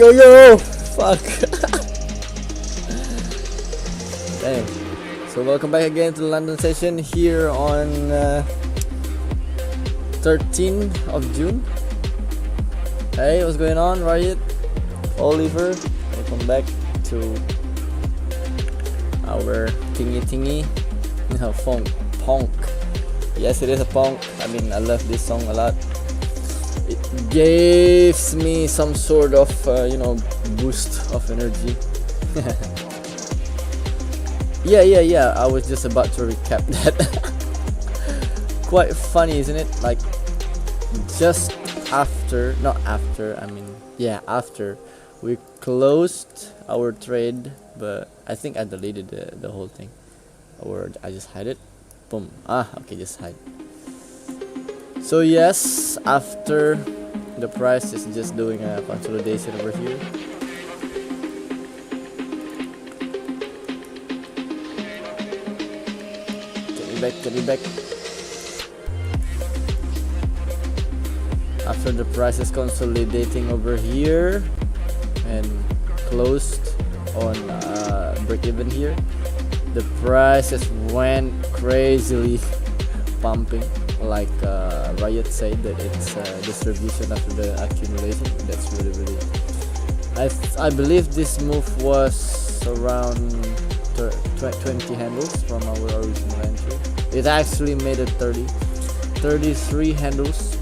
Yo, fuck. Damn. So welcome back again to the London session here on 13th of June. Hey, what's going on, Riot? Oliver, welcome back to our thingy. No, Punk. Yes, it is a punk. I mean, I love this song a lot. It gives me some sort of boost of energy. Yeah, I was just about to recap that. Quite funny, isn't it? Like, just after we closed our trade, but I think I deleted the whole thing, or I just hide it. Boom. Okay, just hide. So yes, after the price is just doing a consolidation over here. Get me back. After the price is consolidating over here and closed on break even here, the price just went crazily pumping. Like Riot said, that it's distribution after the accumulation. That's really I believe this move was around 20 handles from our original entry. It actually made it 33 handles,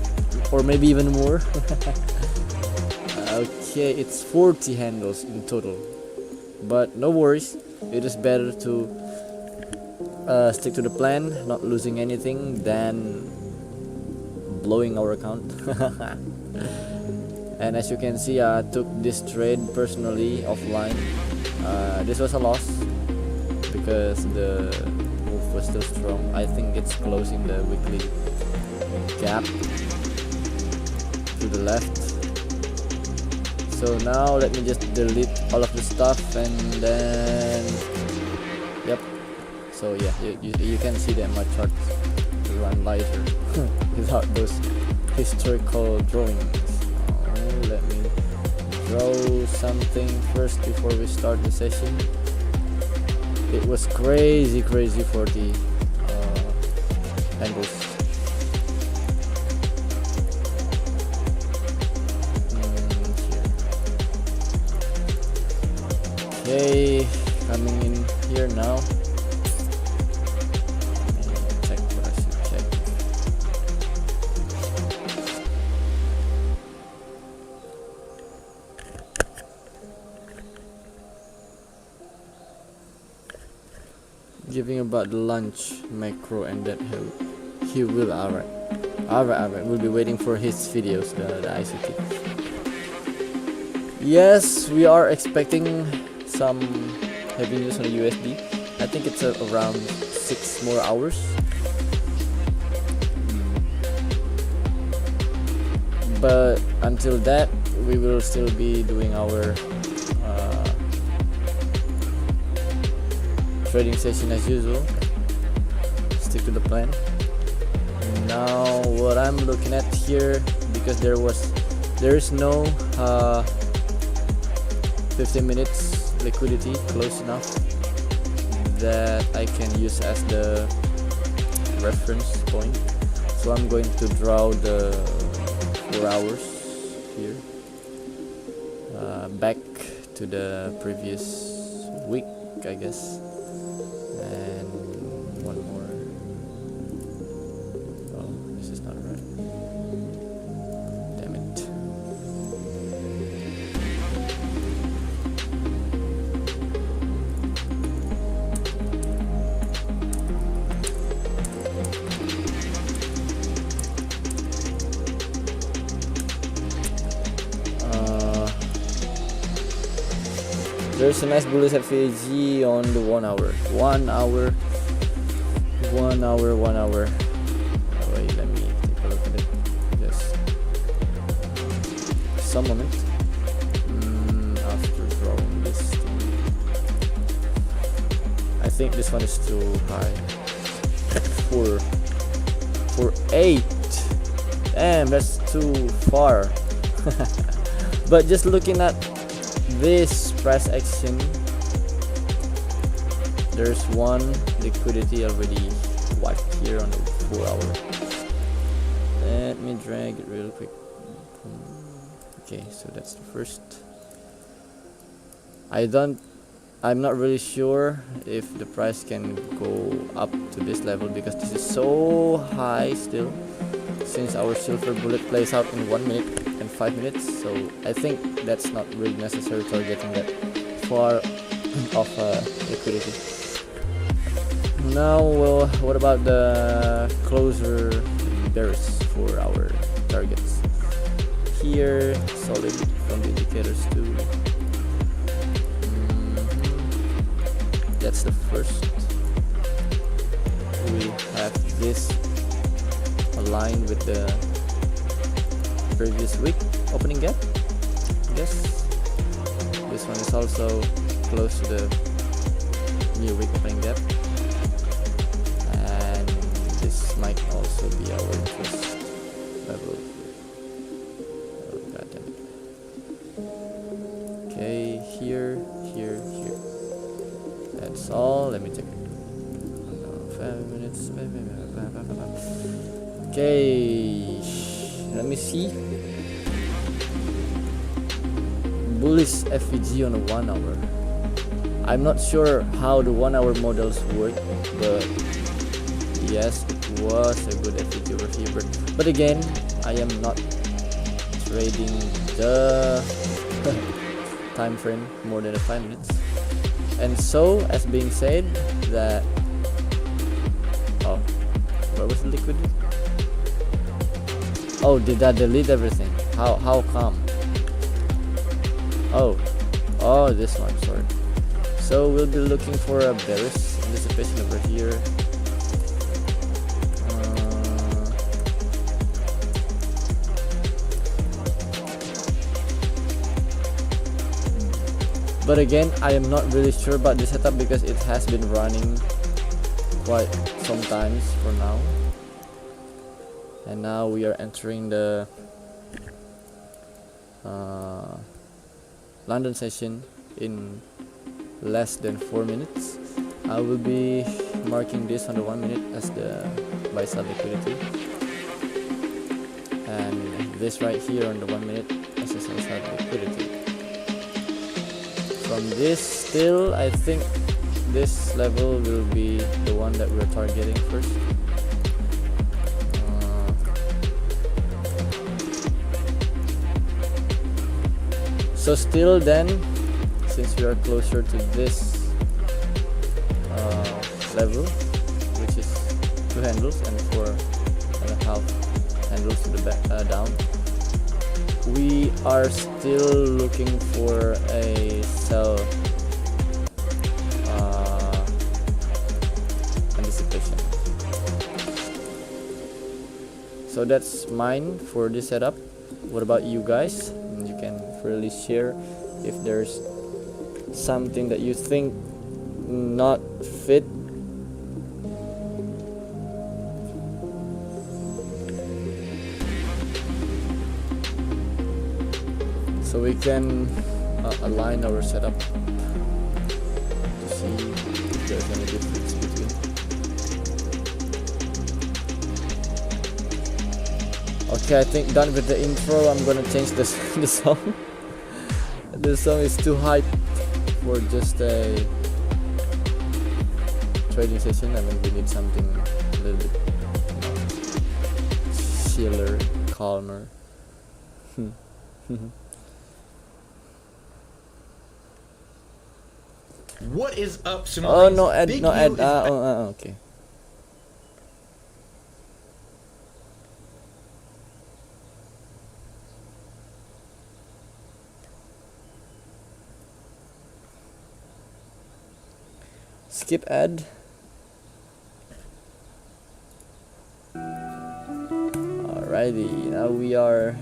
or maybe even more. Okay, it's 40 handles in total, but no worries, it is better to stick to the plan, not losing anything, than blowing our account. And as you can see, I took this trade personally offline. This was a loss because the move was still strong. I think it's closing the weekly gap to the left. So now let me just delete all of the stuff, and then yep. So yeah, you can see that my chart run lighter without those historical drawings. Let me draw something first before we start the session. It was crazy for the angles. Okay, coming in here now. Check what I should check. Giving about the lunch macro, and that he will. Alright. We'll be waiting for his videos, the ICT. Yes, we are expecting some heavy news on the USD. I think it's around 6 more hours. But until that, we will still be doing our trading session as usual. Stick to the plan. Now what I'm looking at here, because there is no 15 minutes liquidity close enough that I can use as the reference point, so I'm going to draw the 4 hours here, back to the previous week, I guess, and one more. Oh, this is not right. Damn it. There's a nice bullish FAG on the 1 hour. 1 hour. Wait, let me take a look at it. Just some moment. After drawing this thing, I think this one is too high. 4.8. Damn, that's too far. But just looking at this price action, there's one liquidity already wiped here on the 4 hour. Let me drag it real quick. Okay, so that's the first. I'm not really sure if the price can go up to this level because this is so high still, since our silver bullet plays out in 1 minute and 5 minutes. So I think that's not really necessary targeting that far of liquidity. Now, well, what about the closer bearish for our targets? Here, solid from the indicators too. That's the first. We have this aligned with the previous week opening gap. Yes, this one is also close to the new week opening gap, and this might also be our interest level. Oh, God damn it. Okay, here. That's all. Let me check it. 5 minutes. Okay, let me see. Bullish FVG on a 1 hour. I'm not sure how the 1 hour models work, but yes, it was a good FVG over here. But again, I am not trading the time frame more than 5 minutes. And so, as being said, that where was the liquidity? Oh, did I delete everything? How come? Oh, this one. Sorry. So we'll be looking for a bearish anticipation over here. But again, I am not really sure about this setup because it has been running quite sometimes for now. And now we are entering the London session in less than 4 minutes. I will be marking this on the 1 minute as the buy side liquidity, and this right here on the 1 minute as the sell side liquidity. From this, still I think this level will be the one that we're targeting first. So still then, since we are closer to this level, which is 2 handles and 4.5 handles to the back down, we are still looking for a sell anticipation. So that's mine for this setup. What about you guys? You can freely share if there's something that you think not fit. So we can align our setup to see if there's any difference between. Okay, I think done with the intro. I'm gonna change the song. The song is too hype for just a trading session. I mean, we need something a little bit chiller, calmer. What is up, Sonali? Oh, no ad, no ad. Okay. Skip ad. Alrighty, now we are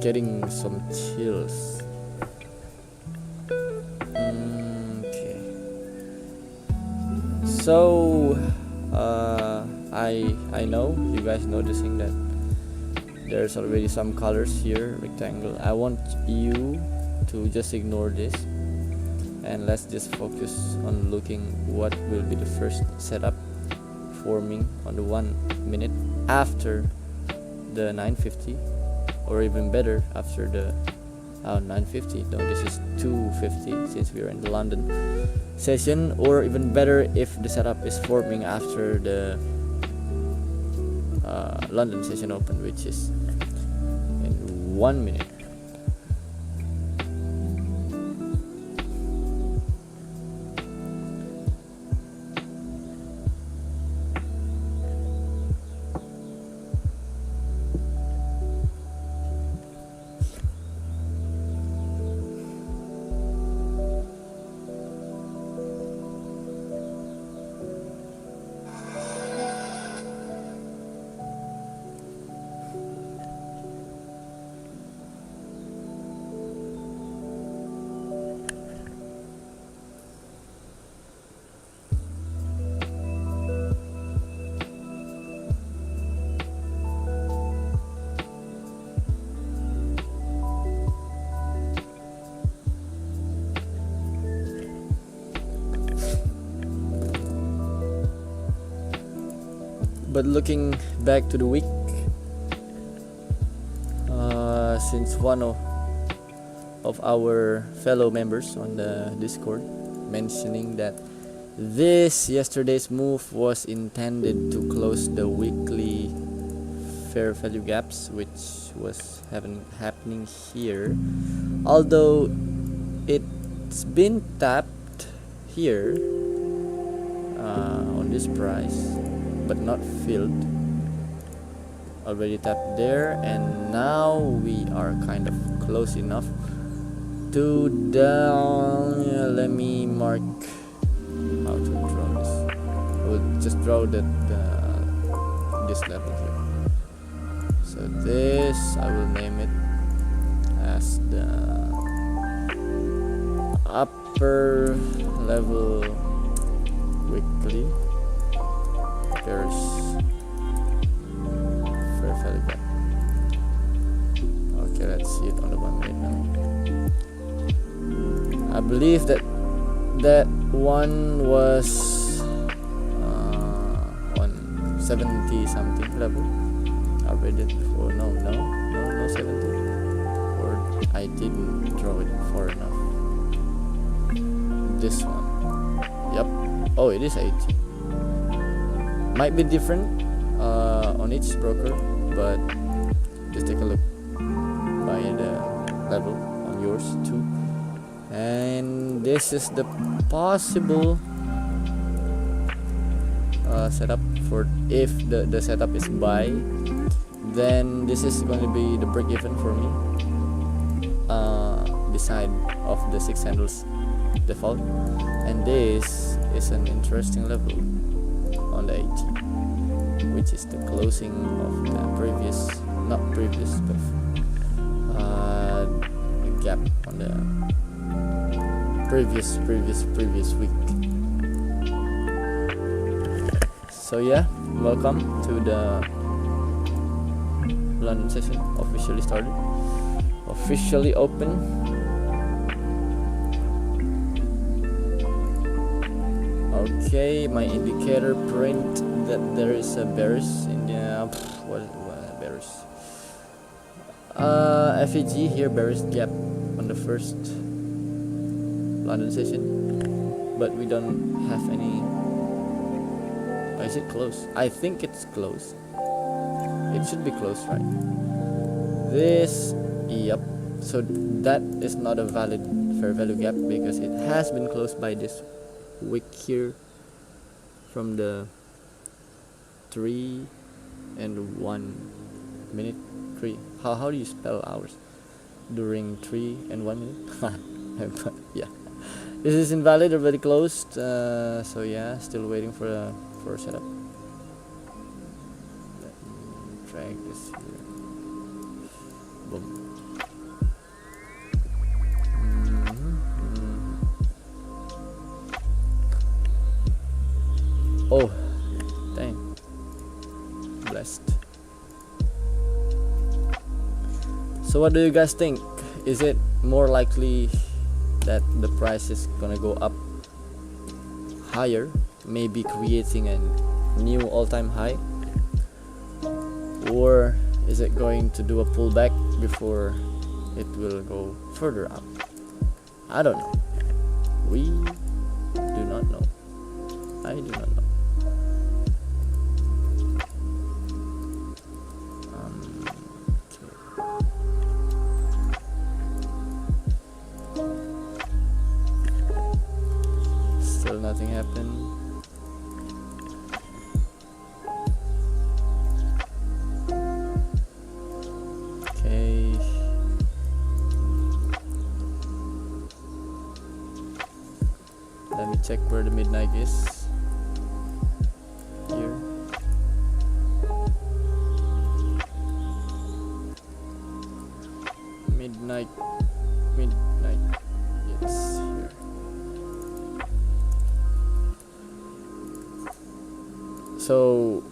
getting some chills. Okay. So I know you guys noticing that there's already some colors here, rectangle. I want you to just ignore this, and let's just focus on looking what will be the first setup forming on the 1 minute after the 950, or even better after the 950. No, this is 250 since we are in the London session, or even better if the setup is forming after the London session open, which is in 1 minute. But looking back to the week, since one of our fellow members on the Discord mentioning that yesterday's move was intended to close the weekly fair value gaps, which was happening here, although it's been tapped here on this price but not filled. Already tapped there, and now we are kind of close enough to down. Let me mark how to draw this. We'll just draw that this level here. So this, I will name it as the upper level weekly. There's fair value gap. Okay, let's see it on the 1 minute now. I believe that one was 170 something level. I read it before. No 70. Or I didn't draw it far enough. This one. Yep. Oh, it is 80. Might be different on each broker, but just take a look by the level on yours too. And this is the possible setup for if the setup is buy, then this is going to be the break even for me. The side of the 6 handles default, and this is an interesting level on the 80, which is the closing of the not previous but the gap on the previous week. So yeah, welcome to the London session. Officially open. Okay, my indicator print that there is a bearish in the what bearish FEG here, bearish gap on the first London session, but we don't have any. Is it close? I think it's close. It should be close, right? Yep. So that is not a valid fair value gap because it has been closed by this wick here from the 3 and 1 minute 3. How do you spell hours during 3 and 1 minute? Yeah, this is invalid, already closed. So yeah, still waiting for a setup. Let me drag this here. Boom. Oh, dang. Blessed. So what do you guys think? Is it more likely that the price is gonna go up higher, maybe creating a new all-time high, or is it going to do a pullback before it will go further up? I don't know. We do not know. I do not know. Still nothing happened. Okay. Let me check where the midnight is. Here. Midnight. Yes, here. So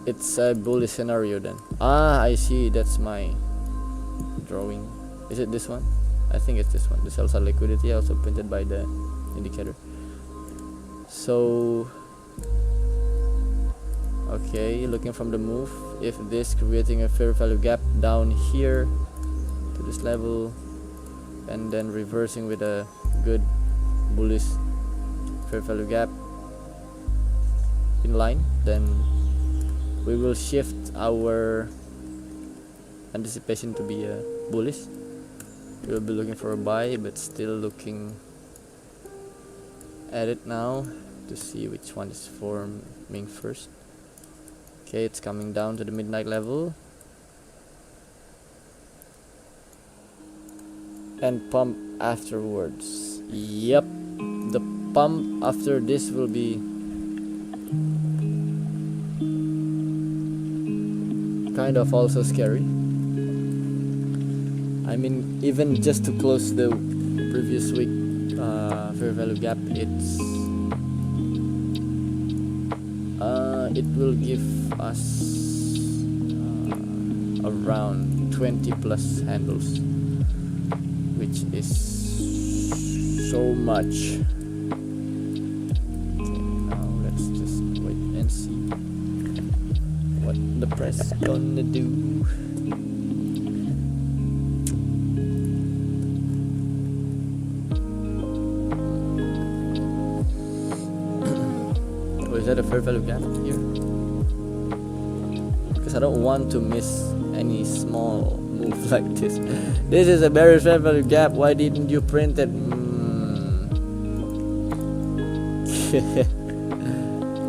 it's a bullish scenario then. I see. That's my drawing. Is it this one? I think it's this one. The sell side liquidity also printed by the indicator. So okay, looking from the move, if this creating a fair value gap down here to this level and then reversing with a good bullish fair value gap in line, then we will shift our anticipation to be bullish. We will be looking for a buy, but still looking at it now to see which one is forming first. Okay, it's coming down to the midnight level and pump afterwards. Yep, the pump after this will be kind of also scary. I mean, even just to close the previous week fair value gap, it will give us around 20 plus handles, which is so much. Okay, now let's just wait and see what the price is gonna do. Is that a fair value gap here? Because I don't want to miss any small move like this. This is a bearish fair value gap. Why didn't you print it?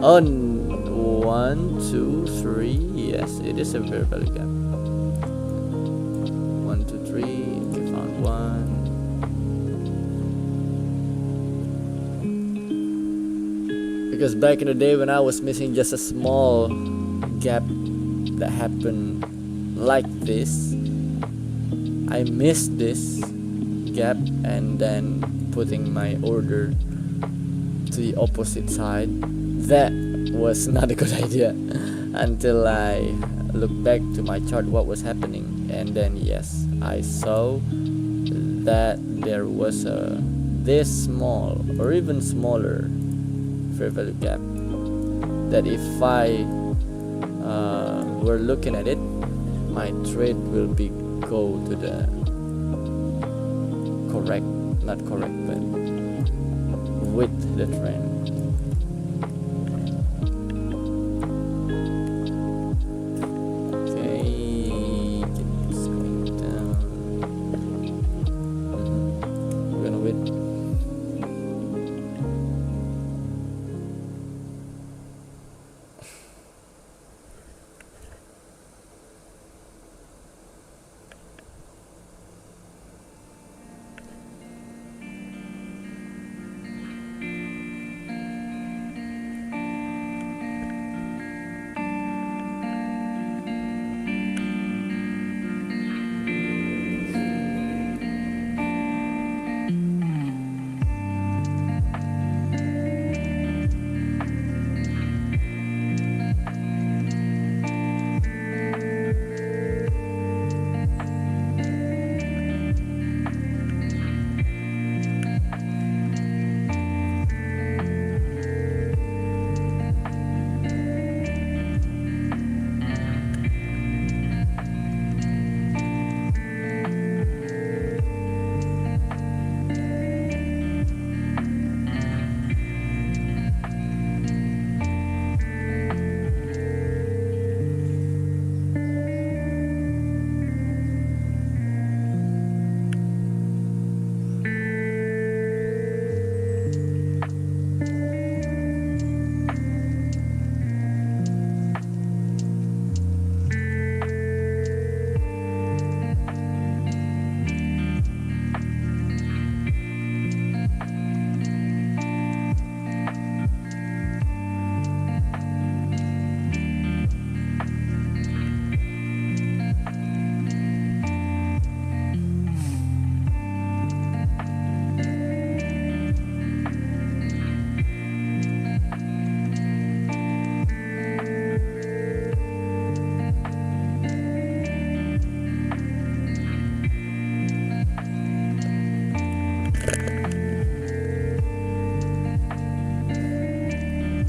On 1, 2, 3. Yes, it is a fair value gap. 1, 2, 3. Okay, found one. Because back in the day when I was missing just a small gap that happened like this, I missed this gap and then putting my order to the opposite side. That was not a good idea until I looked back to my chart what was happening, and then yes, I saw that there was a this small or even smaller fair value gap that if I were looking at it, my trade will be go to the correct, not correct, but with the trend. Okay, it's going down. We're gonna wait.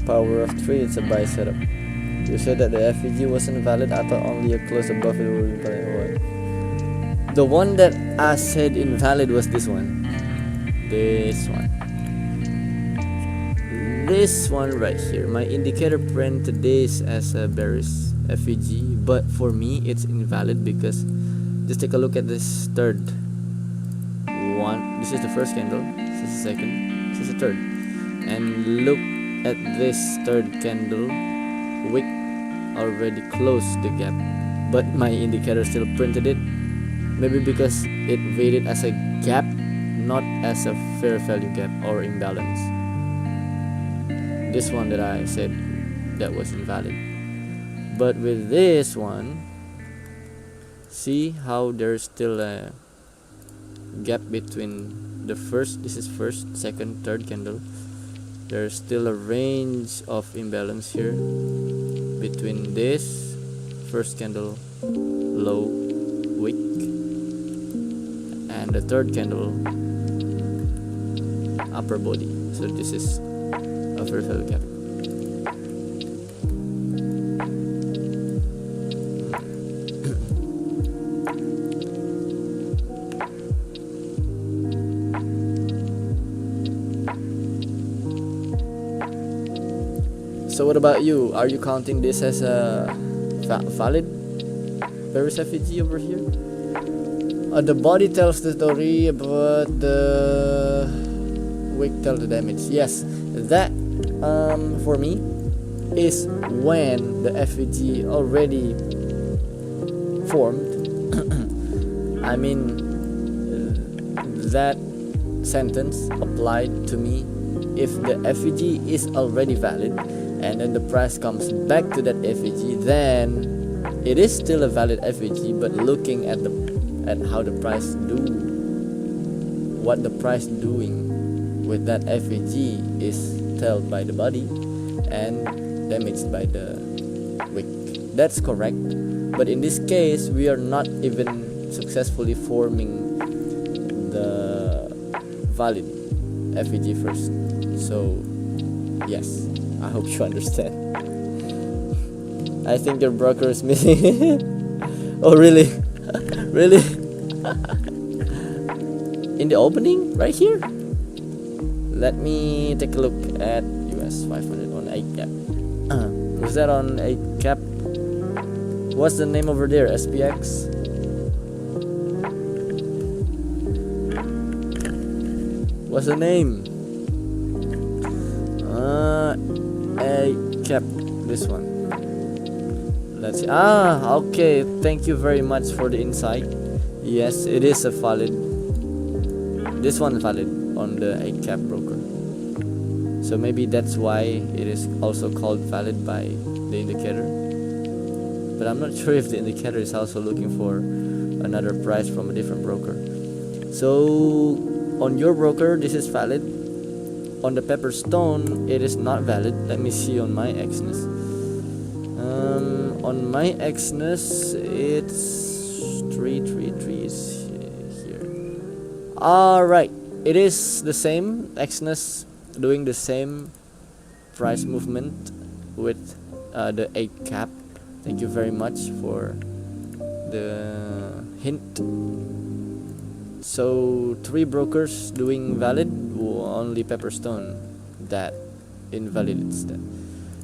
Power of 3, it's a buy setup. You said that the FEG wasn't valid. I thought only a close above it would be valid. The one that I said invalid was this one. This one right here. My indicator printed this as a bearish FEG, but for me it's invalid because just take a look at this third one. This is the first candle, this is the second, this is the third, and look at this third candle. Wick already closed the gap, but my indicator still printed it. Maybe because it rated as a gap, not as a fair value gap or imbalance. This one that I said that was invalid. But with this one, see how there's still a gap between the first, this is first, second, third candle. There's still a range of imbalance here between this first candle low wick and the third candle upper body. So this is a fair value gap. So what about you? Are you counting this as a valid bearish FEG over here? The body tells the story, but the wick tells the damage. Yes, that for me is when the FEG already formed. I mean, that sentence applied to me if the FEG is already valid and then the price comes back to that FEG, then it is still a valid FEG, but looking at how the price do, what the price doing with that FEG is told by the body and damaged by the wick. That's correct, but in this case we are not even successfully forming the valid FEG first. So yes, I hope you understand. I think your broker is missing. Oh really? Really? In the opening right here? Let me take a look at US500 on 8 cap. Was that on 8 cap? What's the name over there? SPX? What's the name? 8 cap. This one. Let's see. Okay. Thank you very much for the insight. Yes, it is a valid. This one is valid on the 8 cap broker. So maybe that's why it is also called valid by the indicator. But I'm not sure if the indicator is also looking for another price from a different broker. So on your broker, this is valid. On the Pepperstone, it is not valid. Let me see on my Exness. On my Exness, it's 333 is here. Alright, it is the same. Exness doing the same price movement with the 8 cap. Thank you very much for the hint. So 3 brokers doing valid, only Pepperstone that invalid instead.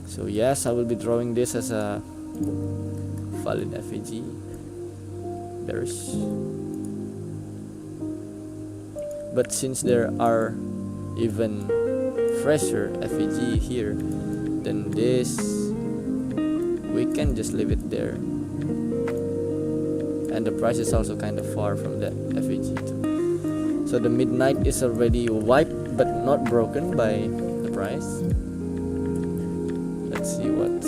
So yes, I will be drawing this as a valid FEG bearish. But since there are even fresher FEG here, then this we can just leave it there. And the price is also kind of far from that FEG too. So the midnight is already wiped but not broken by the price. Let's see what's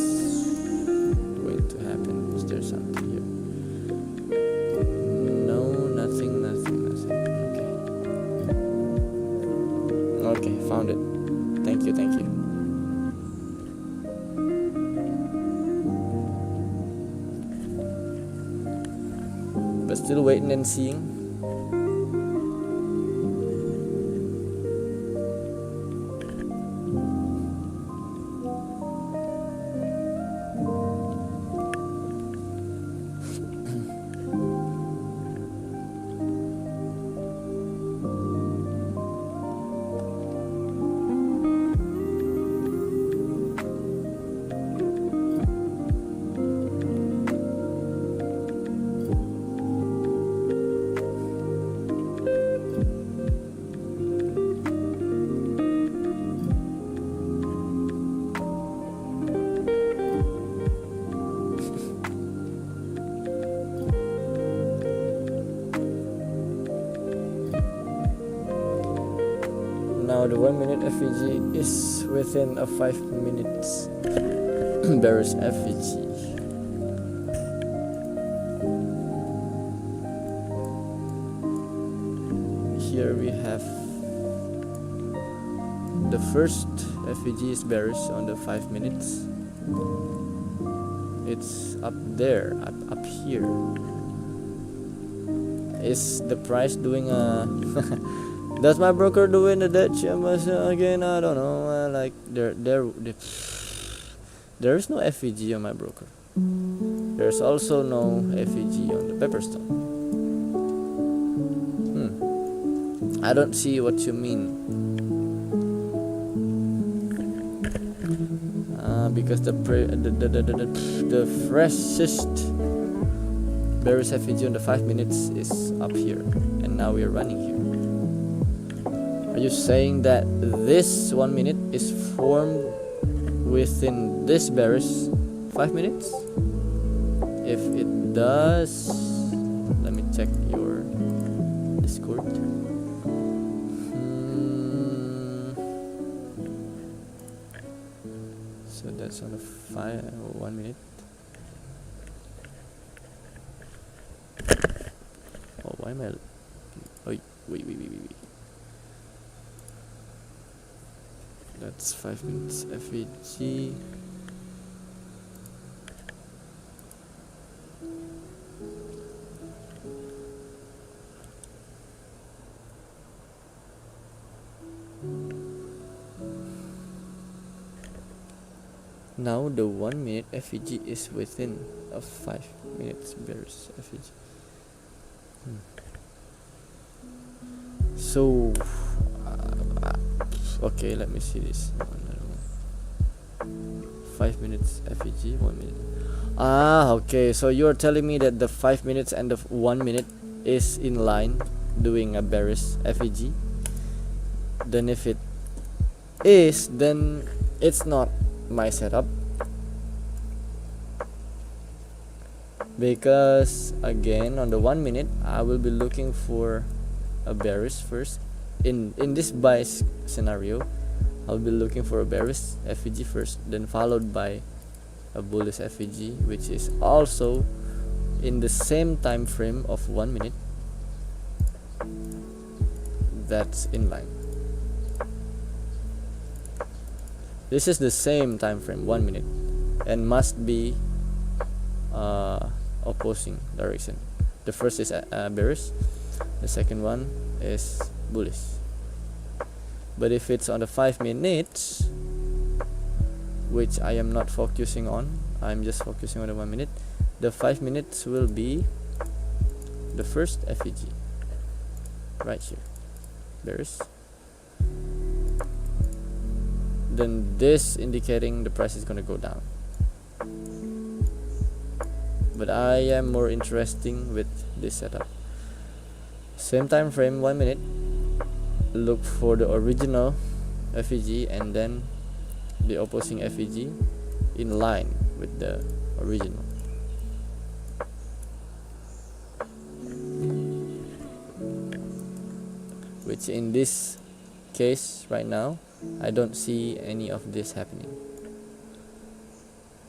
going to happen. Is there something here? No, nothing. Okay, found it. Thank you. But still waiting and seeing. now the 1 minute FVG is within a 5 minutes bearish FVG. Here we have the first FVG is bearish on the 5 minutes. It's up there, up here. Is the price doing a does my broker doing the Dutch again? I don't know. Like there is no FVG on my broker. There's also no FVG on the Pepperstone. I don't see what you mean. Because the freshest bearish FVG on the 5 minutes is up here, and now we are running here. Are you saying that this 1 minute is formed within this bearish 5 minutes? If it does, let me check your Discord. So that's on the 1 minute. Oh, why am I? Oh, wait. That's 5 minutes FVG. Now the 1 minute FVG is within a 5 minutes bearish FVG. So okay, let me see this. 5 minutes FVG, 1 minute. Okay, so you're telling me that the 5 minutes and the 1 minute is in line doing a bearish FVG. Then if it is, then it's not my setup, because again on the 1 minute I will be looking for a bearish first. In this buy scenario, I'll be looking for a bearish FVG first, then followed by a bullish FVG, which is also in the same time frame of 1 minute. That's in line. This is the same time frame, 1 minute, and must be opposing direction. The first is bearish, the second one is bullish. But if it's on the 5 minutes, which I am not focusing on, I'm just focusing on the 1 minute, the 5 minutes will be the first FVG right here, bearish. Then this indicating the price is gonna go down. But I am more interesting with this setup. Same time frame, 1 minute. Look for the original FVG and then the opposing FVG in line with the original. Which in this case right now, I don't see any of this happening.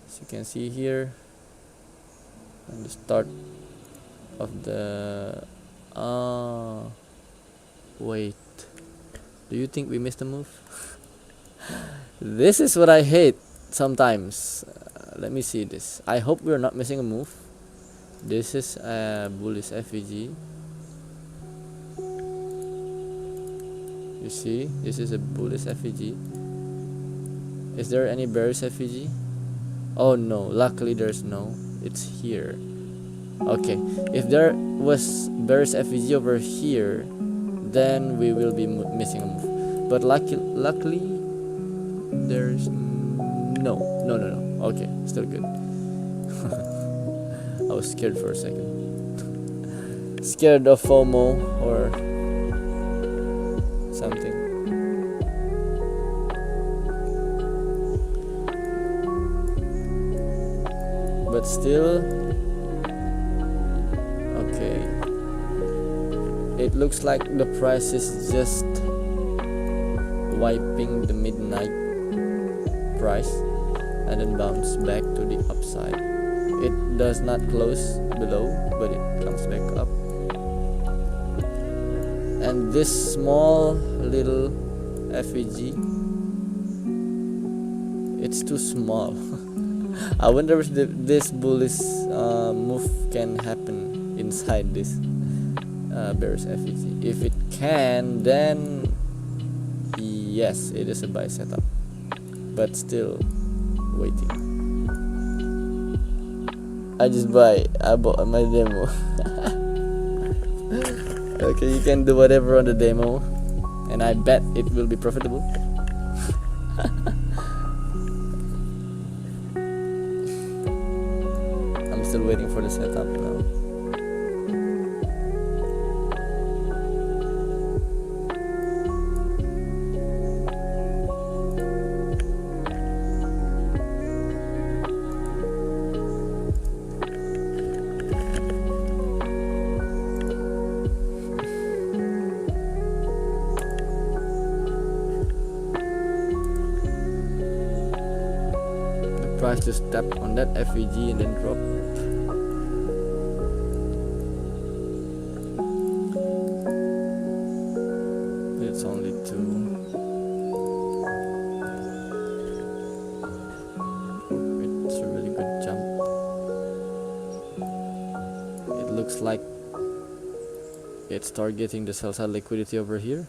As you can see here, on the start of the wait, do you think we missed a move? This is what I hate sometimes. Let me see this. I hope we're not missing a move. This is a bullish FVG. You see, this is a bullish FVG. Is there any bearish FVG? Oh no, luckily there's no. It's here. Okay, if there was bearish FVG over here, then we will be missing a move. But luckily there's no. Okay, still good. I was scared for a second. Scared of FOMO or something. But still, okay, it looks like the price is just wiping the midnight price and then bounce back to the upside. It does not close below, but it comes back up. And this small little FEG, it's too small. I wonder if this bullish move can happen inside this bearish FEG. If it can, then yes, it is a buy setup, but still waiting. I bought my demo. Okay, you can do whatever on the demo, and I bet it will be profitable. I'm still waiting for the setup now. Price just tap on that FEG and then drop. It's only 2. It's a really good jump. It looks like it's targeting the sell side liquidity over here.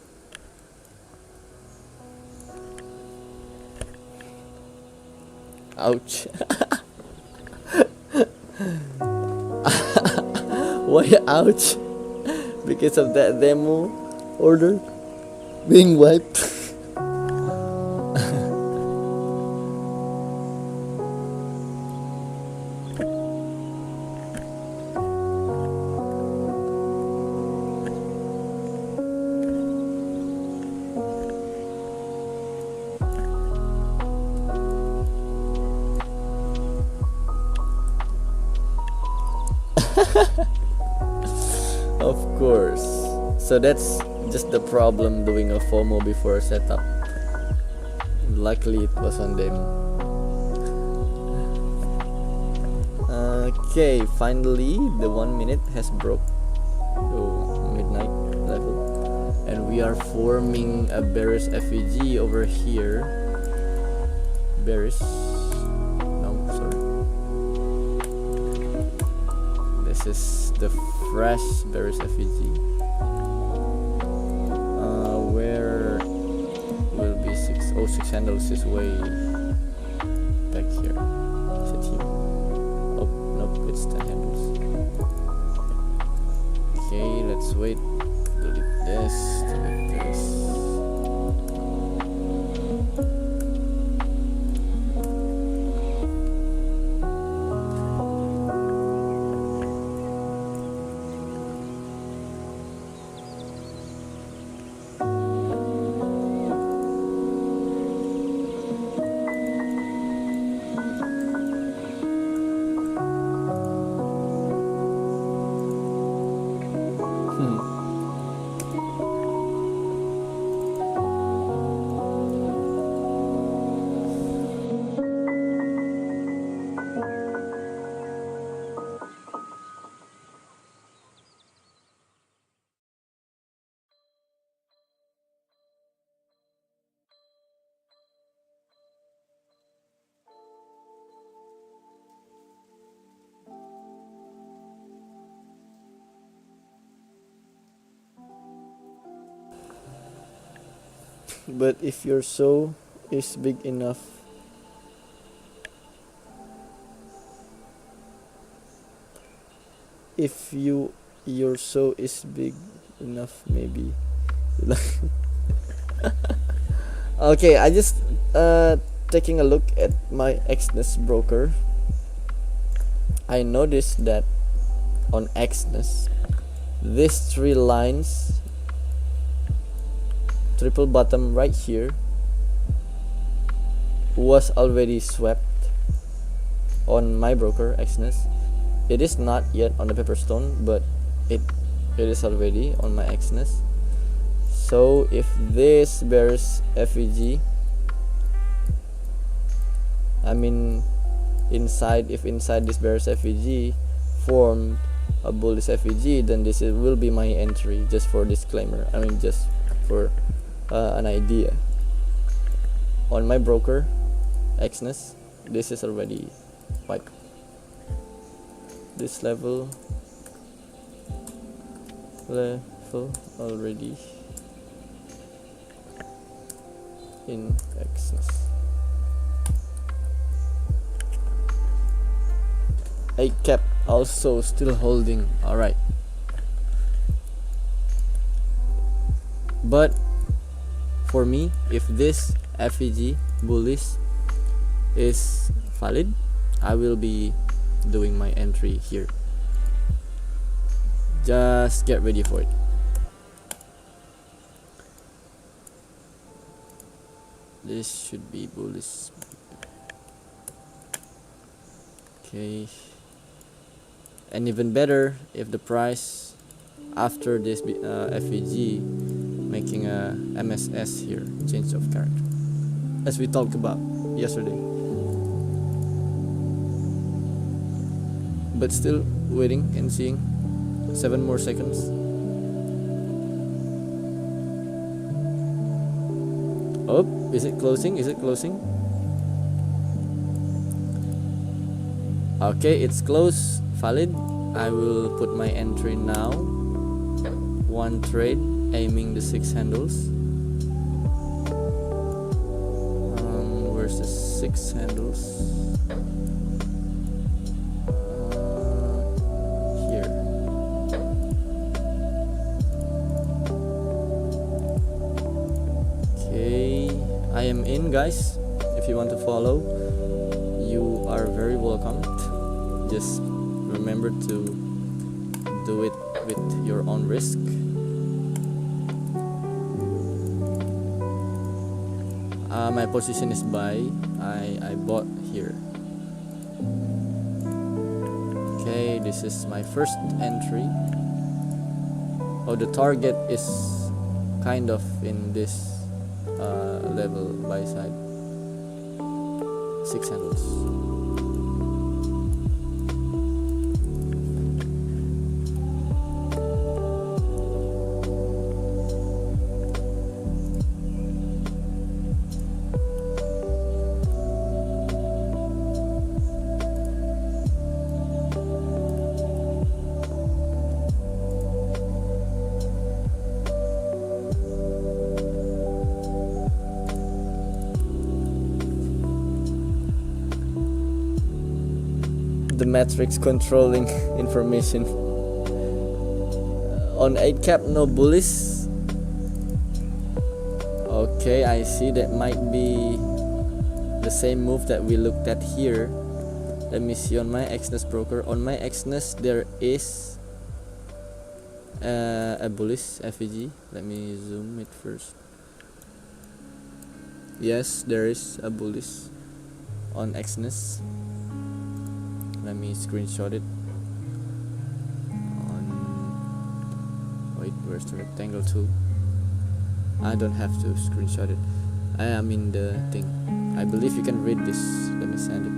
Ouch. Why ouch? Because of that demo order being wiped. Of course. So that's just the problem doing a FOMO before a setup. Luckily it was on them. Okay, finally the 1 minute has broke midnight level, and we are forming a bearish FEG over here. Bearish. No, sorry. This is the fresh bearish FEG. Where will be 6 handles is way back here. Is it here? Oh, nope, it's 10 handles. Okay, let's wait. Delete this, delete this. But if your soul is big enough, if your soul is big enough, maybe. Okay, I just taking a look at my Exness broker. I noticed that on Exness, these 3 lines, triple bottom right here, was already swept on my broker Exness. It is not yet on the Pepperstone, but it is already on my Exness. So if this bears FEG, I mean if inside this bears FEG form a bullish FEG, then this will be my entry, just for disclaimer. I mean, just for an idea. On my broker Exness, this is already like this level already in Exness. 8 cap also still holding. Alright, but for me, if this FEG bullish is valid, I will be doing my entry here. Just get ready for it. This should be bullish. Okay, and even better if the price after this FEG making a MSS here, change of character, as we talked about yesterday. But still waiting and seeing. 7 more seconds. Oh, is it closing? Okay, it's close, valid. I will put my entry now. 1 trade, aiming the 6 handles. Where's the 6 handles? Here. Okay, I am in, guys. If you want to follow, you are very welcome. Just remember to do it with your own risk. My position is buy. I bought here. Okay, this is my first entry. Oh, the target is kind of in this level buy side. 6 handles. The matrix controlling information. On 8 cap, no bullish. Okay, I see that might be the same move that we looked at here. Let me see on my Exness broker. On my Exness, there is a bullish FEG. Let me zoom it first. Yes, there is a bullish on Exness. Let me screenshot it. Wait, where's the rectangle tool? I don't have to screenshot it. I am in the thing. I believe you can read this. Let me send it.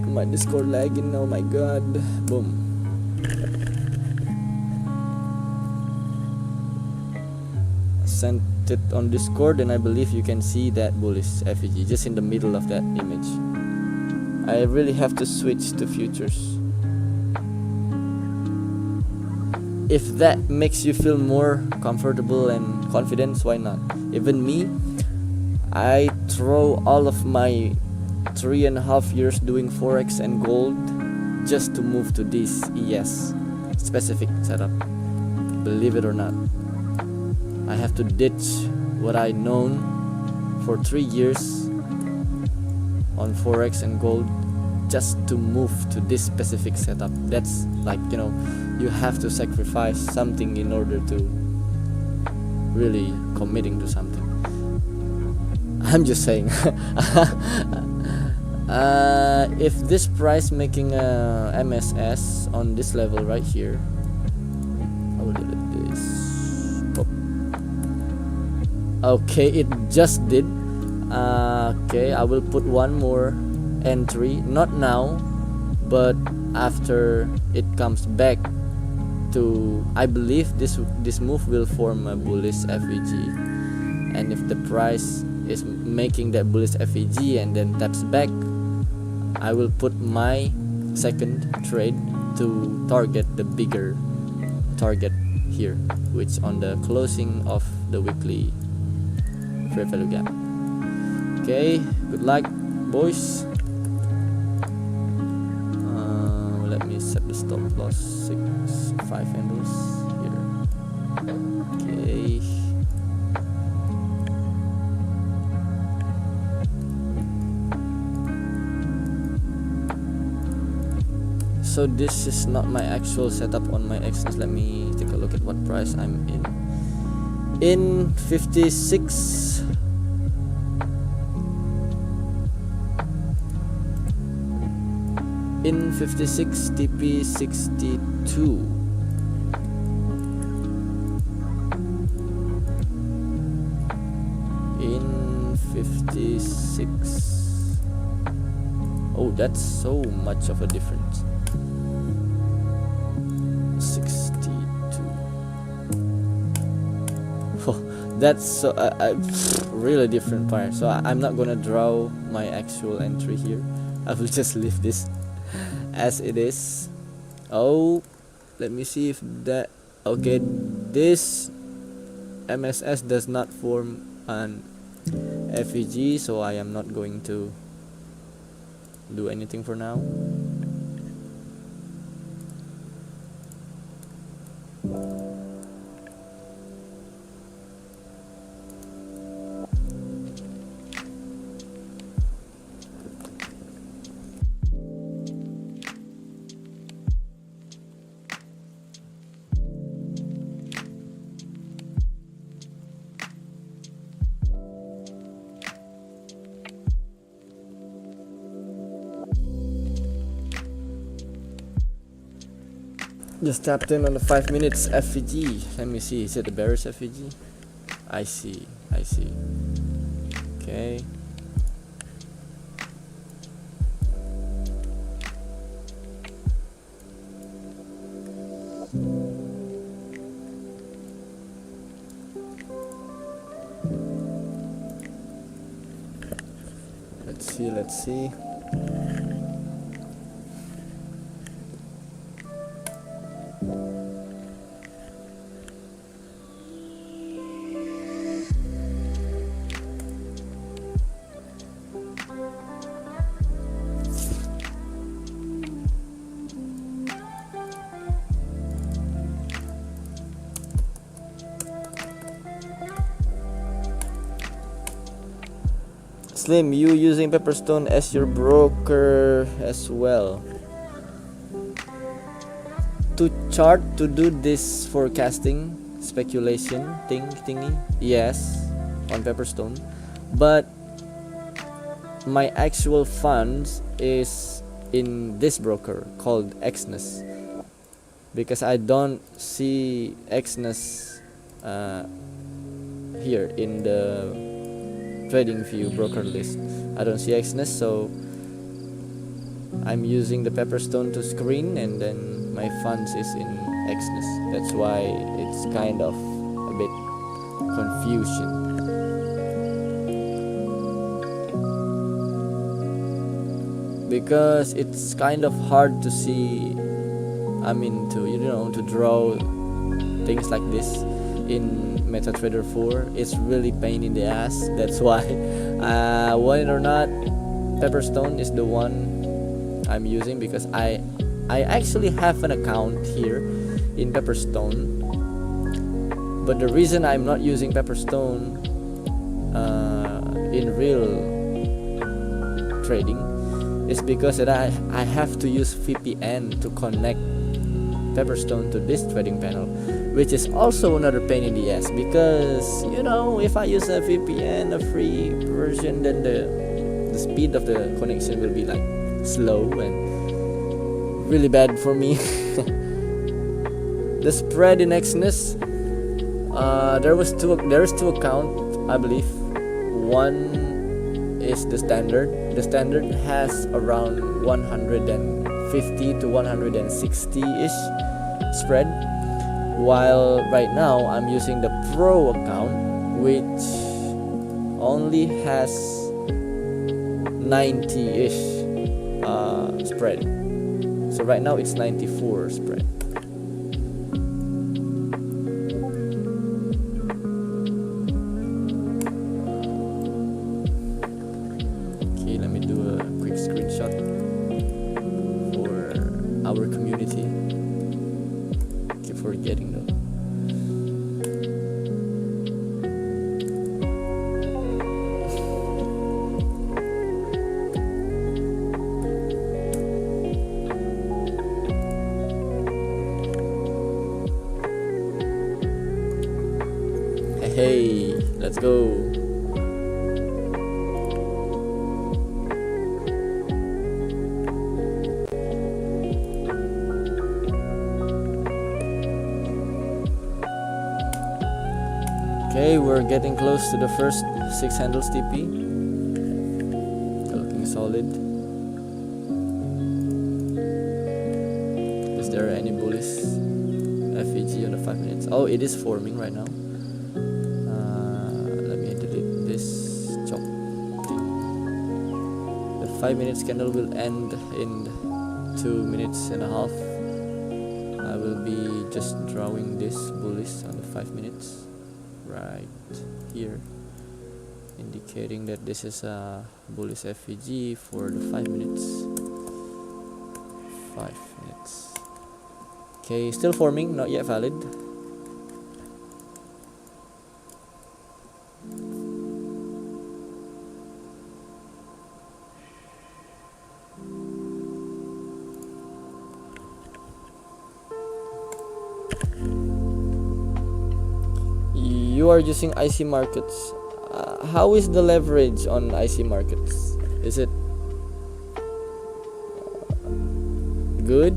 My Discord lagging. Oh my god. Boom. Sent it on Discord, and I believe you can see that bullish FEG just in the middle of that image. I really have to switch to futures. If that makes you feel more comfortable and confident, why not? Even me, I throw all of my 3.5 years doing Forex and gold just to move to this ES specific setup. Believe it or not, I have to ditch what I known for 3 years on Forex and gold just to move to this specific setup. That's like, you have to sacrifice something in order to really committing to something. I'm just saying. If this price making a MSS on this level right here, I will delete this. Okay, it just did. Okay, I will put one more entry, not now, but after it comes back to, I believe this move will form a bullish FEG, and if the price is making that bullish FEG and then taps back, I will put my second trade to target the bigger target here, which on the closing of the weekly fair value gap. Okay, good luck, boys. Let me set the stop loss 5 handles here. Okay. So this is not my actual setup on my Exness. Let me take a look at what price I'm in. In 56. In 56 TP 62. In 56. Oh, that's so much of a difference. 62. Oh, that's so really different pair. So I'm not gonna draw my actual entry here. I will just leave this as it is. Oh, let me see if that. Okay, this MSS does not form an FEG, so I am not going to do anything for now. Just tapped in on the 5 minutes FEG. Let me see, is it the bearish FEG? I see. Okay. Let's see. Slim, you using Pepperstone as your broker as well to chart to do this forecasting speculation thingy? Yes, on Pepperstone, but my actual funds is in this broker called Exness, because I don't see Exness here in the trading view broker list. I don't see Exness, so I'm using the Pepperstone to screen, and then my funds is in Exness. That's why it's kind of a bit confusion. Because it's kind of hard to see, to draw things like this in MetaTrader 4. It's really pain in the ass. That's why whether or not Pepperstone is the one I'm using, because I actually have an account here in Pepperstone, but the reason I'm not using Pepperstone in real trading is because that I have to use VPN to connect Pepperstone to this trading panel, which is also another pain in the ass, because if I use a VPN, a free version, then the speed of the connection will be like slow and really bad for me. The spread in Exness, there is two accounts I believe. One is the standard. The standard has around 150 to 160 ish spread, while right now I'm using the pro account, which only has 90-ish spread. So right now it's 94 spread. Okay, let me do a quick screenshot for our community. Keep forgetting though. Hey, let's go. Okay, we're getting close to the first 6 handles TP. Looking solid. Is there any bullish FEG on the 5 minutes? Oh, it is forming right now. Let me delete this chop thing. The 5 minutes candle will end in 2 minutes and a half. I will be just drawing this bullish on the 5 minutes right here, indicating that this is a bullish FEG for the 5 minutes. 5 minutes. Okay, still forming, not yet valid. You are using IC markets. How is the leverage on IC markets? Is it good,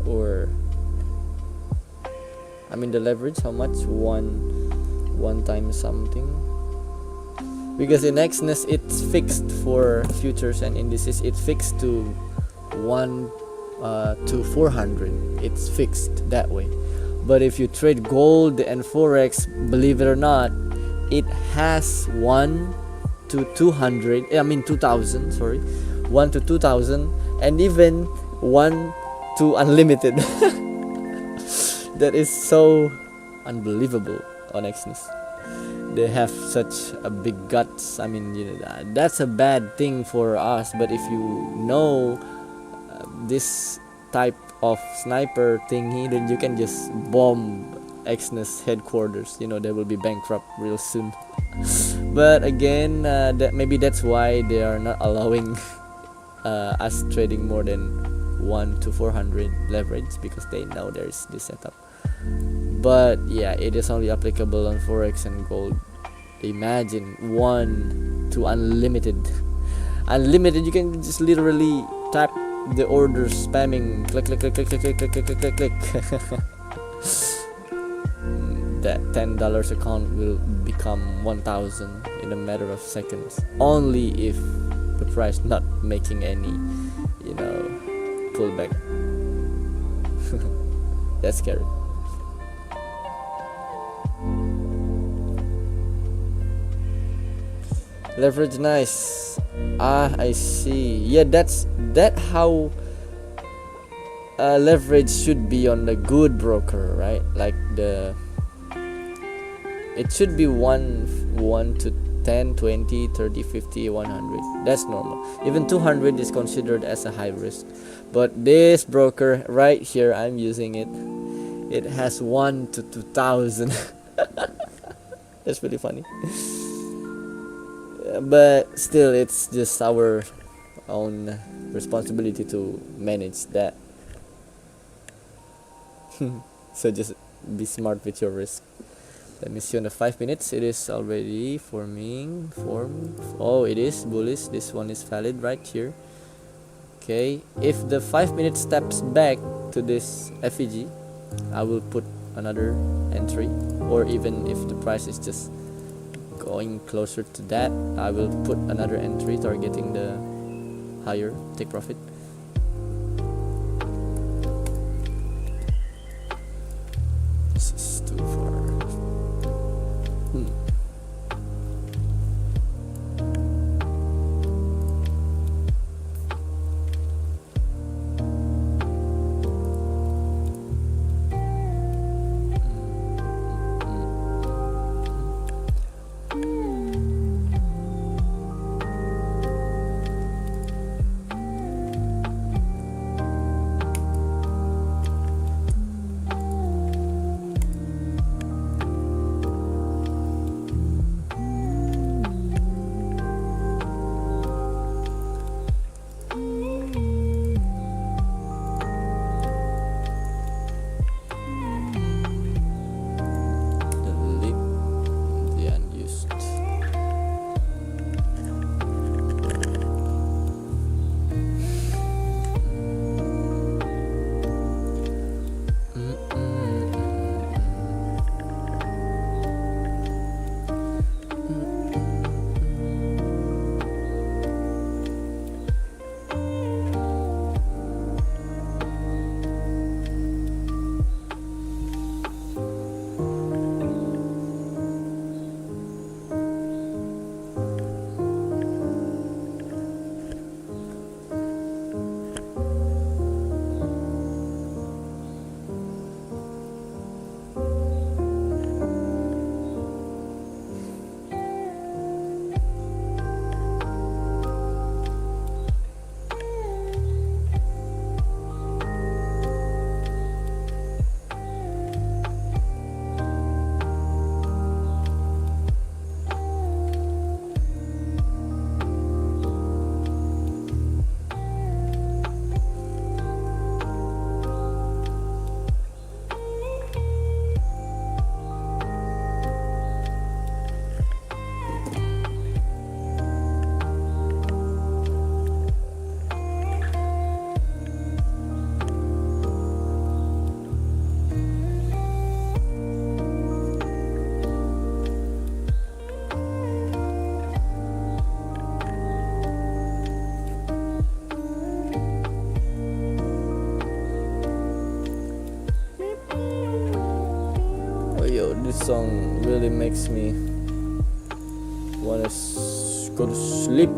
or I mean the leverage? How much? One time something? Because in Exness it's fixed for futures and indices. It's fixed to 1 to 400. It's fixed that way. But if you trade gold and forex, believe it or not, it has 1 to 200. I mean 2000. Sorry, 1 to 2000, and even 1 to unlimited. That is so unbelievable on Exness. They have such a big guts. I mean, that's a bad thing for us. But if you know this type of sniper thingy, then you can just bomb Exness headquarters. They will be bankrupt real soon. But again, maybe that's why they are not allowing us trading more than 1 to 400 leverage, because they know there's this setup. But yeah, it is only applicable on forex and gold. Imagine 1 to unlimited. Unlimited, you can just literally type the orders, spamming, click. That $10 account will become 1,000 in a matter of seconds, only if the price not making any pullback. That's scary. Leverage, nice. I see. Yeah, that's how leverage should be on the good broker, right? Like it should be 1 to 10, 20, 30, 50, 100. That's normal. Even 200 is considered as a high risk. But this broker right here, I'm using it. It has 1 to 2,000. That's really funny. But still, it's just our own responsibility to manage that. So just be smart with your risk. Let me see on the 5 minutes. It is already forming. Oh, it is bullish. This one is valid right here. Okay, if the 5 minutes steps back to this FEG, I will put another entry. Or even if the price is just going closer to that, I will put another entry targeting the higher take profit. This is too far. Delete the unused. Oh yo, this song really makes me wanna go to sleep.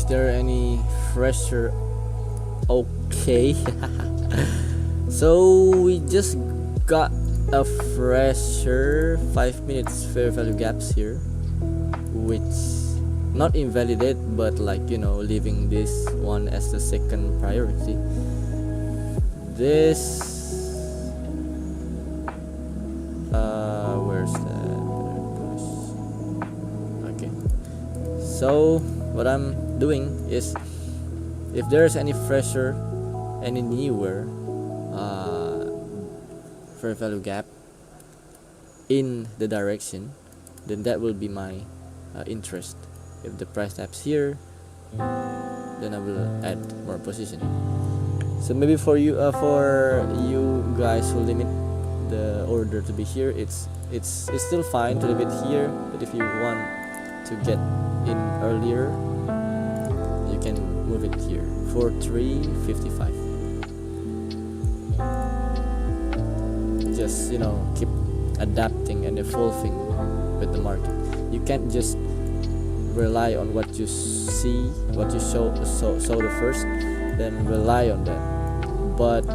Is there any fresher? Okay. So we just got a fresher 5 minutes fair value gaps here, which not invalidate but like leaving this one as the second priority. This where's that? Okay, so what I'm doing is, if there's any fresher, any newer fair value gap in the direction, then that will be my interest. If the price taps here, then I will add more position. So maybe for you guys who limit the order to be here, it's still fine to leave it here, but if you want to get in earlier, you can move it here for 355. Just keep adapting and evolving with the market. You can't just rely on what you see, what you saw the first, then rely on that, but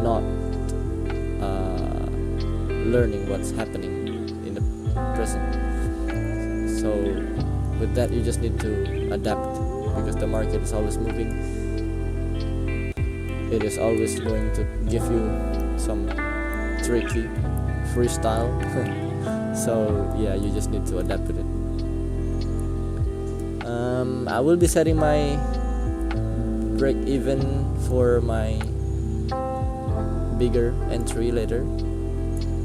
not learning what's happening in the present. So with that, you just need to adapt, because the market is always moving. It is always going to give you some tricky freestyle. So yeah, you just need to adapt with it. I will be setting my break even for my bigger entry later.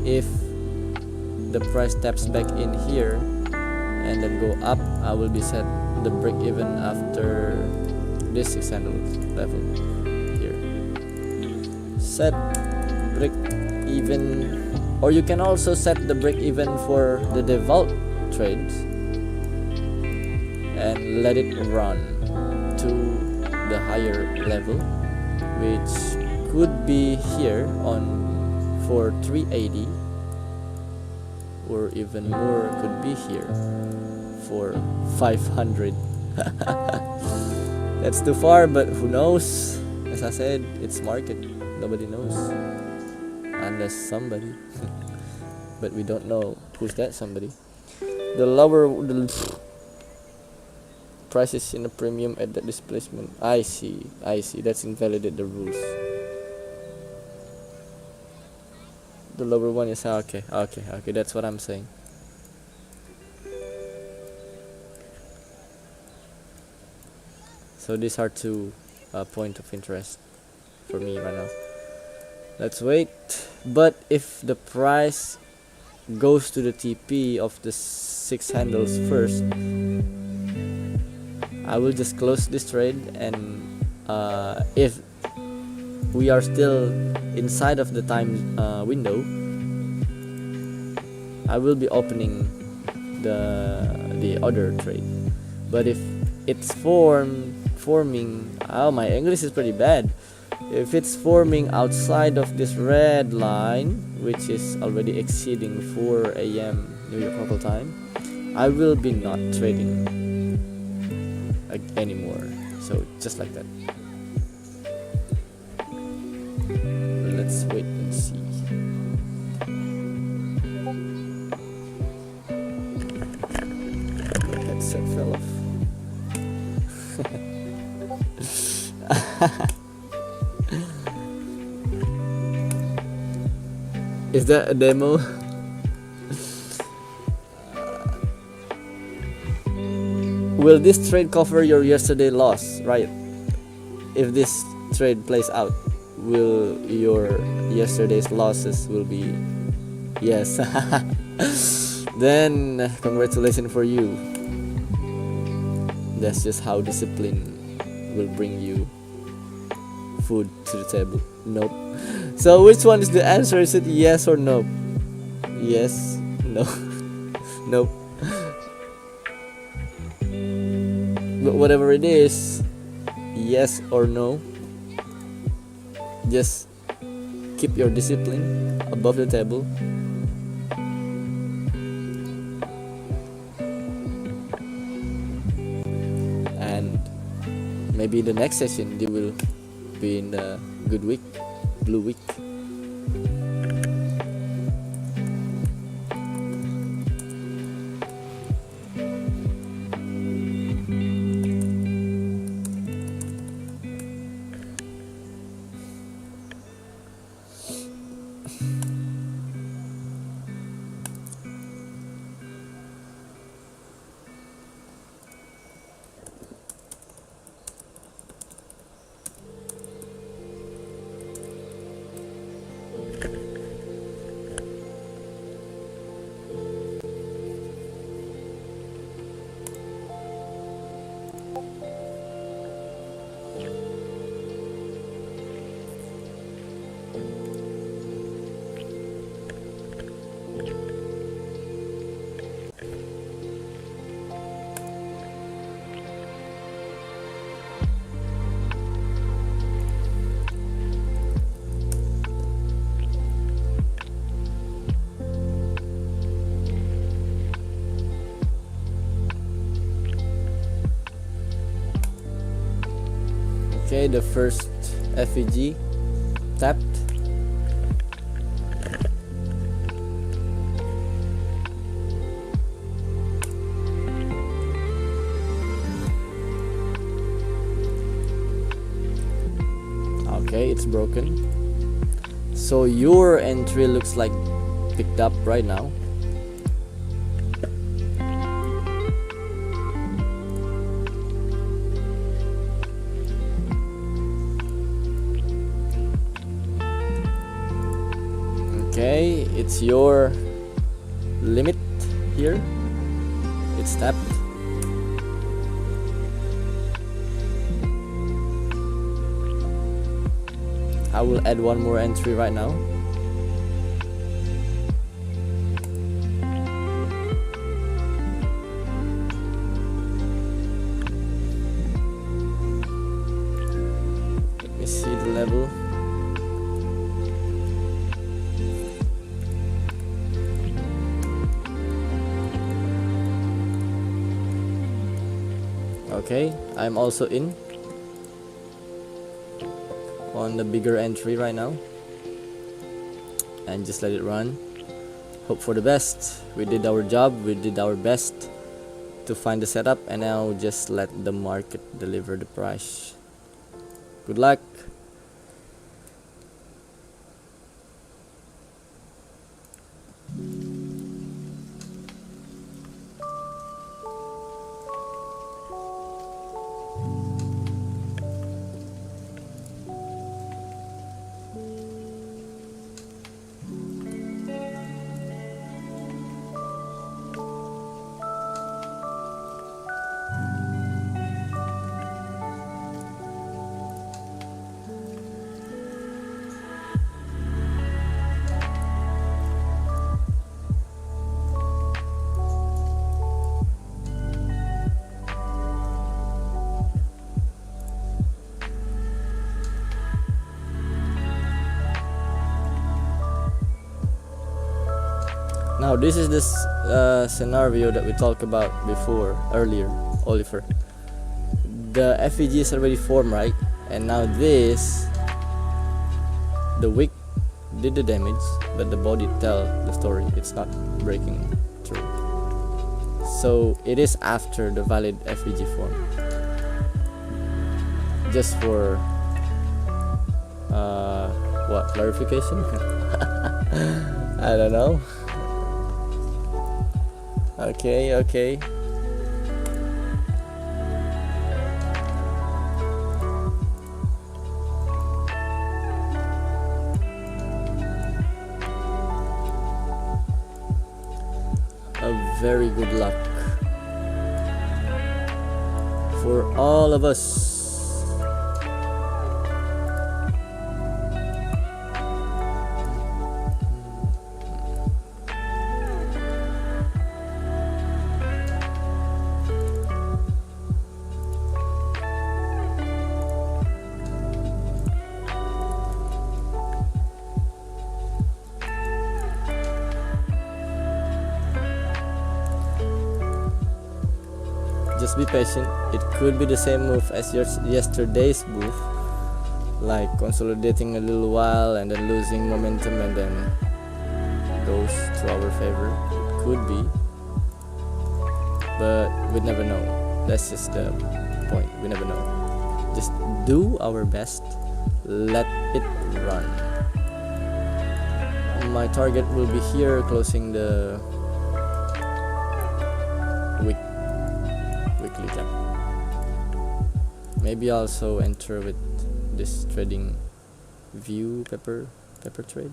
If the price taps back in here and then go up, I will be set the break even after this 600 level here. Set break even, or you can also set the break even for the default trades and let it run to the higher level, which could be here on for 380, or even more could be here for 500. That's too far, but who knows? As I said, it's market, nobody knows unless somebody. But we don't know who's that somebody. The lower the prices in a premium at that displacement. I see, that's invalidate the rules. The lower one is okay, that's what I'm saying. So these are two point of interest for me right now. Let's wait. But if the price goes to the TP of the 6 handles first, I will just close this trade, and if we are still inside of the time window, I will be opening the other trade. But if it's forming, oh, my English is pretty bad. If it's forming outside of this red line, which is already exceeding 4 a.m. New York local time, I will be not trading anymore. So just like that. Let's wait and see. The headset fell off. Is that a demo? Will this trade cover your yesterday loss, right? If this trade plays out, will your yesterday's losses will be yes? Then congratulations for you. That's just how discipline will bring you food to the table. Nope. So which one is the answer? Is it yes or no? Yes, no, nope. But whatever it is, yes or no, just keep your discipline above the table. And maybe the next session you will be in the good week, blue week. Okay, the first FEG tapped. Okay, it's broken. So your entry looks like picked up right now. Okay, it's your limit here. It's tapped. I will add one more entry right now. Let me see the level. Okay, I'm also in on the bigger entry right now, and just let it run. Hope for the best. We did our job, we did our best to find the setup, and now just let the market deliver the price. Good luck. Now this is this scenario that we talked about earlier, Oliver. The FEG is already formed, right? And now the wick did the damage, but the body tell the story. It's not breaking through. So it is after the valid FEG form. Just for what, clarification? I don't know. Okay. A very good luck for all of us. just be patient. It could be the same move as yesterday's move, like consolidating a little while and then losing momentum and then goes to our favor. It could be, but we never know. That's just the point. We never know. Just do our best. Let it run. My target will be here, closing the weekly gap. Maybe also enter with this trading view pepper trade.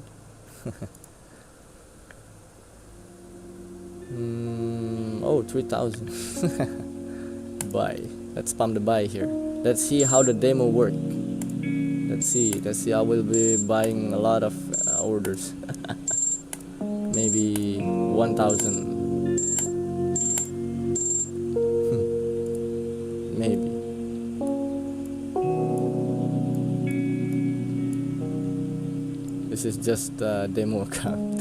Oh, 3,000. Buy. Let's spam the buy here. Let's see how the demo work. Let's see. I will be buying a lot of orders. Maybe 1,000. Maybe. This is just a demo account.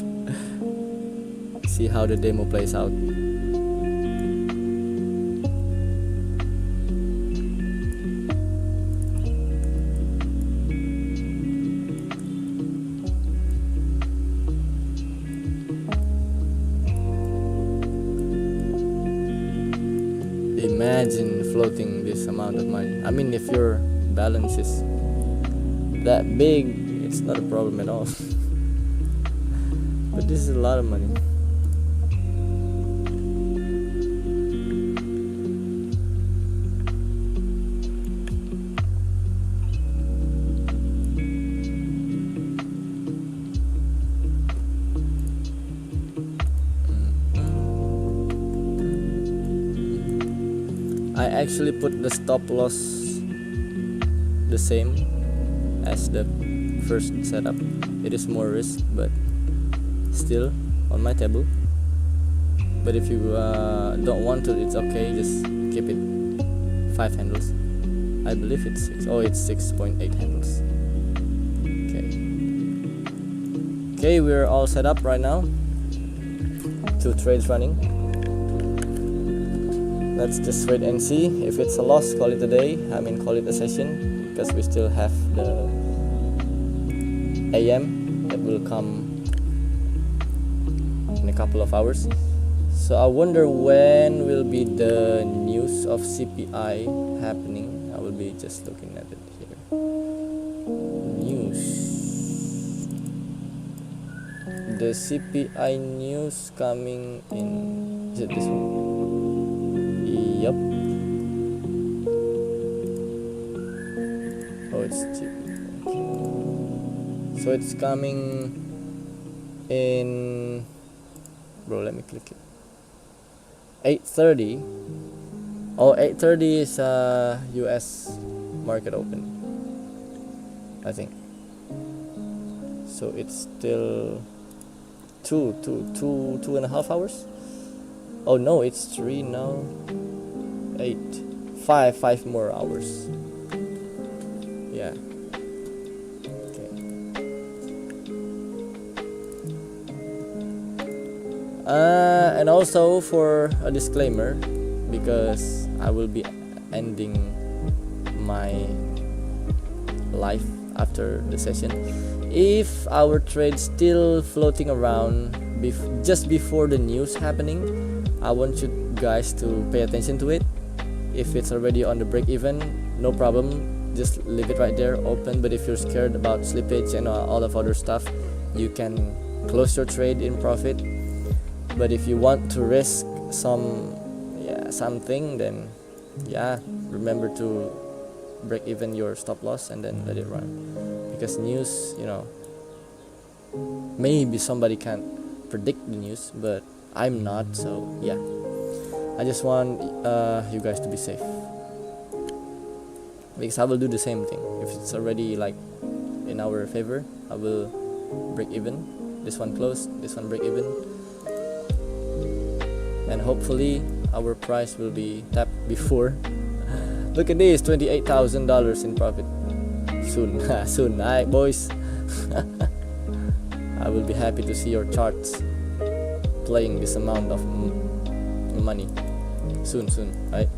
See how the demo plays out. Imagine floating this amount of money. I mean, if your balance is that big, it's not a problem at all. But this is a lot of money. I actually put the stop loss the same as the first setup. It is more risk, but still on my table. But if you don't want to, it's okay. Just keep it 5 handles. I believe it's 6. Oh, it's 6.8 handles. Okay, we're all set up right now. 2 trades running. Let's just wait and see. If it's a loss, call it a day. I mean, call it a session, because we still have the AM that will come in a couple of hours. So I wonder when will be the news of CPI happening. I will be just looking at it here. News. The CPI news coming in. Is it this one? Yep. Oh, it's cheap. So it's coming in. Bro, let me click it. 8:30. Oh, 8:30 is US market open, I think. So it's still two and a half hours. Oh no, it's 3 now. 5 more hours. Yeah. Okay. And also for a disclaimer, because I will be ending my life after the session. If our trade still floating around just before the news happening, I want you guys to pay attention to it. If it's already on the break even, no problem, just leave it right there open. But if you're scared about slippage and all of other stuff, you can close your trade in profit. But if you want to risk something, then remember to break even your stop loss and then let it run. Because news, maybe somebody can't predict the news, but I'm not, so yeah. I just want you guys to be safe, because I will do the same thing. If it's already like in our favor, I will break even. This one close, this one break even, and hopefully our price will be tapped before. Look at this, $28,000 in profit. Soon, alright boys. I will be happy to see your charts playing this amount of money soon, right?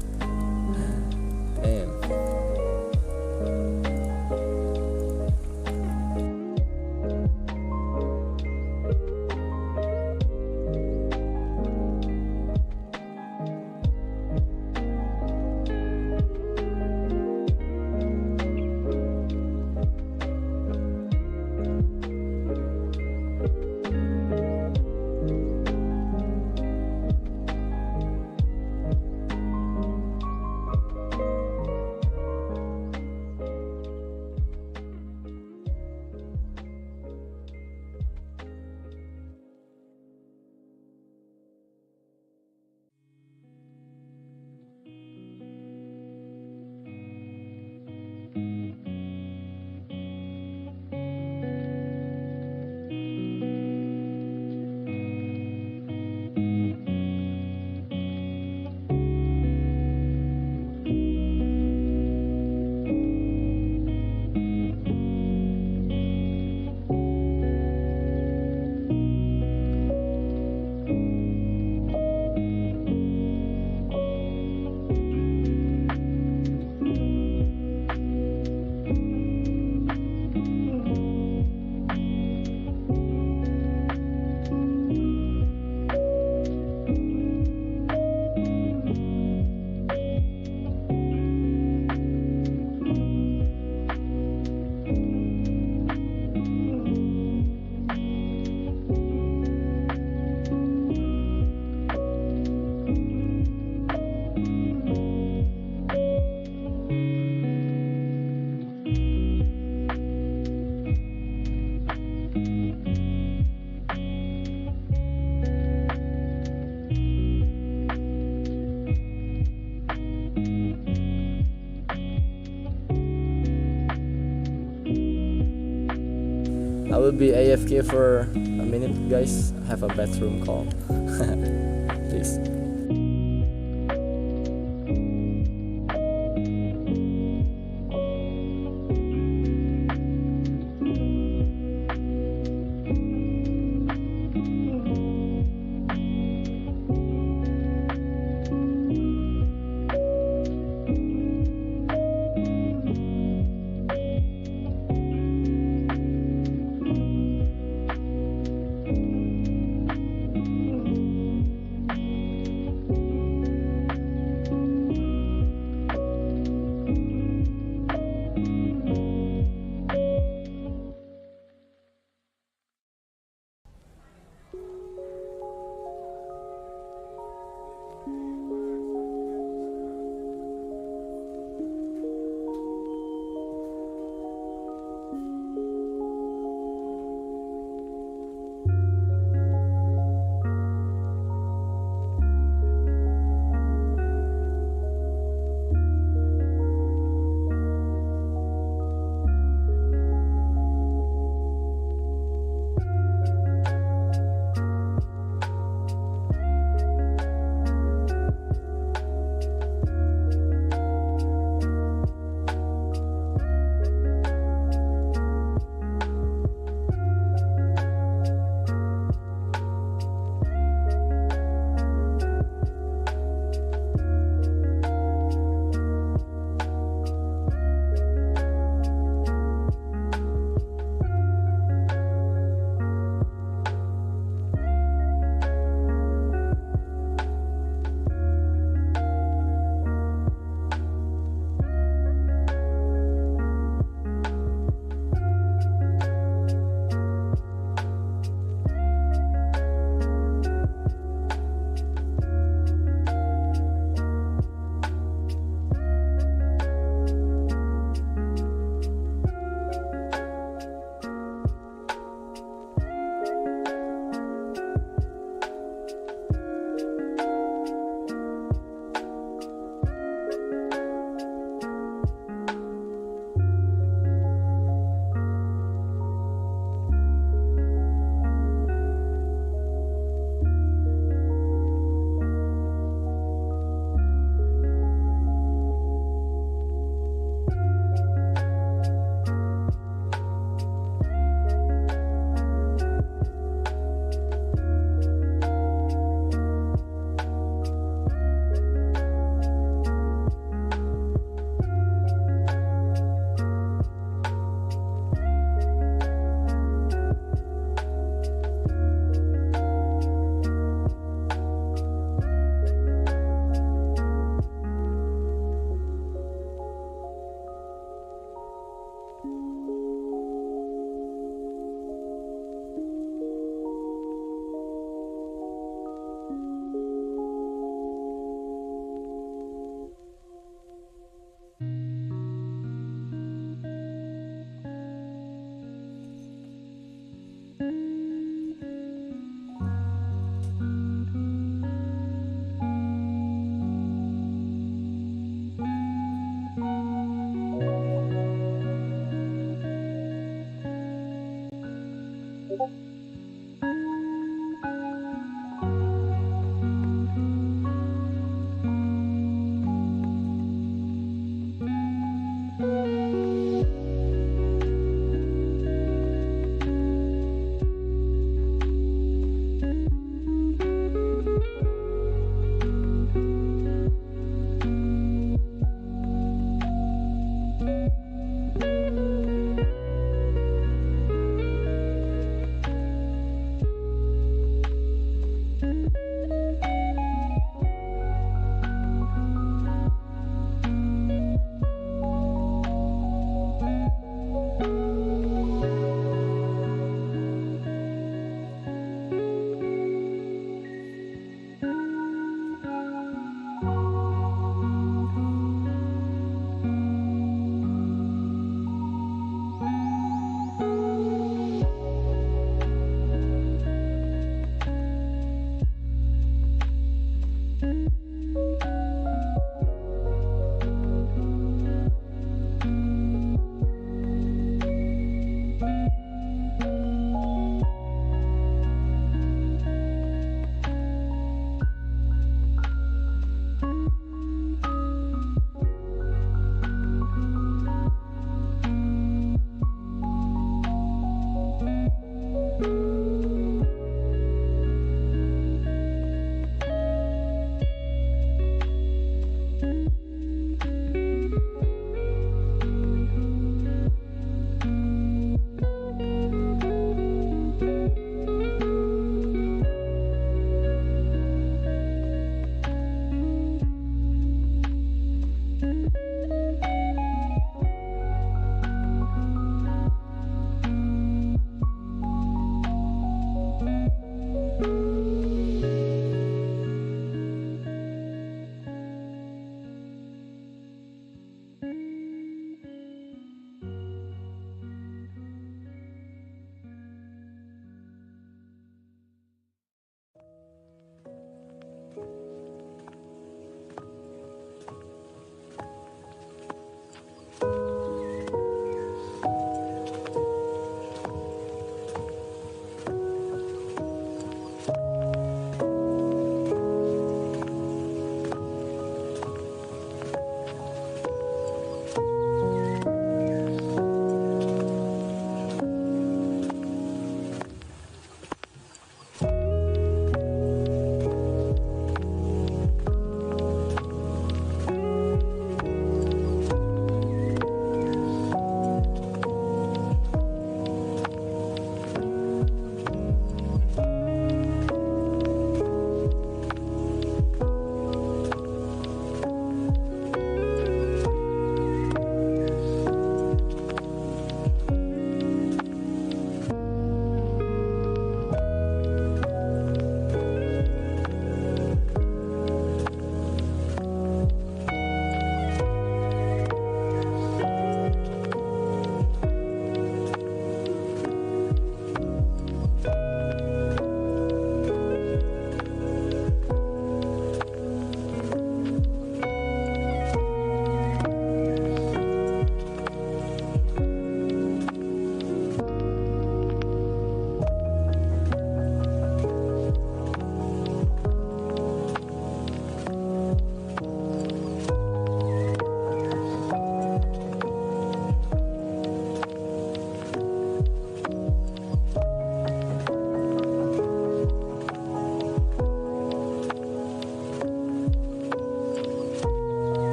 will be AFK for a minute, guys. Have a bathroom call. Peace.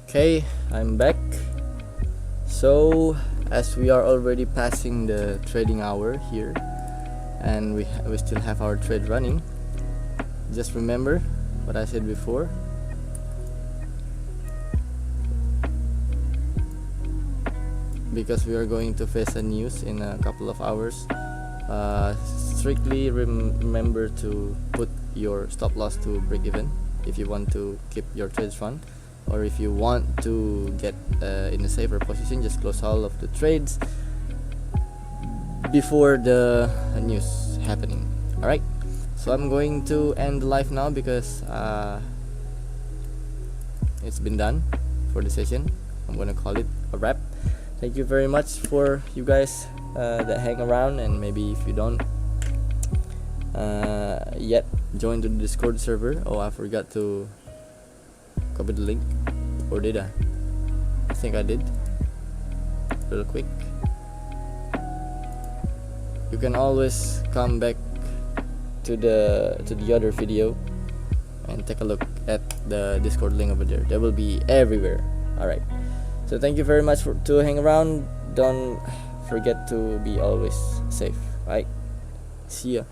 Okay, I'm back. So as we are already passing the trading hour here, and we still have our trade running, just remember what I said before. Because we are going to face a news in a couple of hours, strictly remember to put your stop loss to break even if you want to keep your trades run, or if you want to get in a safer position, just close all of the trades before the news happening. Alright, so I'm going to end the live now because it's been done for the session. I'm gonna call it a wrap. Thank you very much for you guys that hang around, and maybe if you don't yet join to the Discord server. Oh, I forgot to copy the link, or did I? I think I did. Real quick. You can always come back to the other video and take a look at the Discord link over there. That will be everywhere. Alright, so thank you very much to hang around. Don't forget to be always safe. Alright, see ya.